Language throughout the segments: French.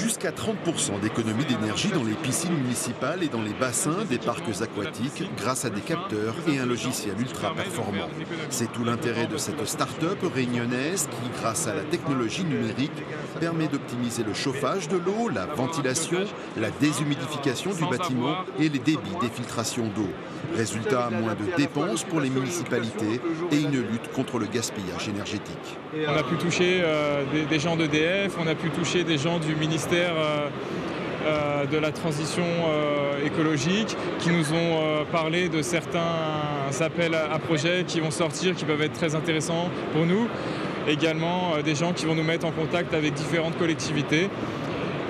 Jusqu'à 30% d'économie d'énergie dans les piscines municipales et dans les bassins des parcs aquatiques grâce à des capteurs et un logiciel ultra performant. C'est tout l'intérêt de cette start-up réunionnaise qui, grâce à la technologie numérique, permet d'optimiser le chauffage de l'eau, la ventilation, la déshumidification du bâtiment et les débits d'exfiltration d'eau. Résultat, moins de dépenses pour les municipalités et une lutte contre le gaspillage énergétique. On a pu toucher des gens d'EDF, on a pu toucher des gens du ministère de la transition écologique qui nous ont parlé de certains appels à projets qui vont sortir, qui peuvent être très intéressants pour nous. Également des gens qui vont nous mettre en contact avec différentes collectivités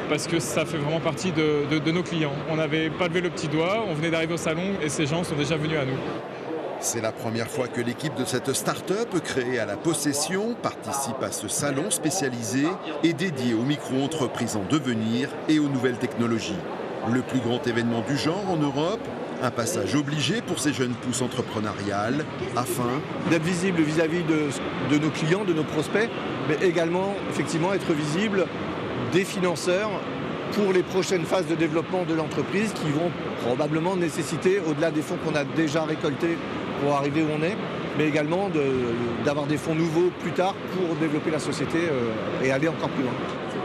parce que ça fait vraiment partie de nos clients. On n'avait pas levé le petit doigt, on venait d'arriver au salon et ces gens sont déjà venus à nous. C'est la première fois que l'équipe de cette start-up, créée à la Possession, participe à ce salon spécialisé et dédié aux micro-entreprises en devenir et aux nouvelles technologies. Le plus grand événement du genre en Europe, un passage obligé pour ces jeunes pousses entrepreneuriales afin d'être visible vis-à-vis de nos clients, de nos prospects, mais également effectivement être visible des financeurs pour les prochaines phases de développement de l'entreprise qui vont probablement nécessiter, au-delà des fonds qu'on a déjà récoltés pour arriver où on est, mais également d'avoir des fonds nouveaux plus tard pour développer la société et aller encore plus loin.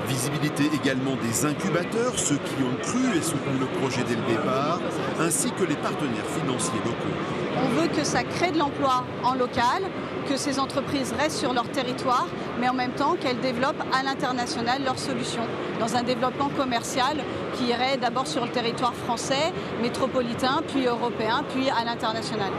Visibilité également des incubateurs, ceux qui ont cru et soutenu le projet dès le départ, ainsi que les partenaires financiers locaux. On veut que ça crée de l'emploi en local, que ces entreprises restent sur leur territoire, mais en même temps qu'elles développent à l'international leurs solutions, dans un développement commercial qui irait d'abord sur le territoire français, métropolitain, puis européen, puis à l'international.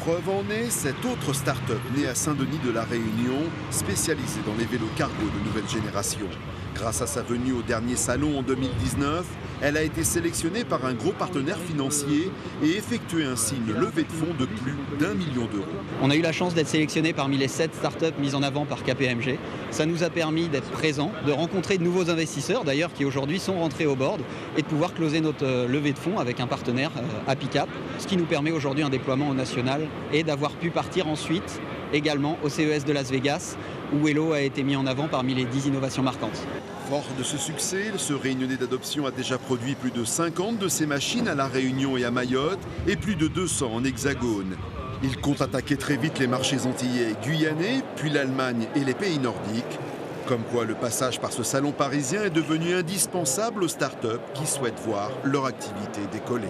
Preuve en est, cette autre start-up née à Saint-Denis de la Réunion, spécialisée dans les vélos cargo de nouvelle génération. Grâce à sa venue au dernier salon en 2019, elle a été sélectionnée par un gros partenaire financier et effectué ainsi une levée de fonds de plus d'1 million d'euros. On a eu la chance d'être sélectionnés parmi les 7 startups mises en avant par KPMG. Ça nous a permis d'être présents, de rencontrer de nouveaux investisseurs d'ailleurs qui aujourd'hui sont rentrés au board et de pouvoir closer notre levée de fonds avec un partenaire, Apicap, ce qui nous permet aujourd'hui un déploiement au national et d'avoir pu partir ensuite également au CES de Las Vegas où Wello a été mis en avant parmi les 10 innovations marquantes. Fort de ce succès, ce Réunionnais d'adoption a déjà produit plus de 50 de ces machines à La Réunion et à Mayotte et plus de 200 en Hexagone. Il compte attaquer très vite les marchés antillais et guyanais, puis l'Allemagne et les pays nordiques. Comme quoi le passage par ce salon parisien est devenu indispensable aux startups qui souhaitent voir leur activité décoller.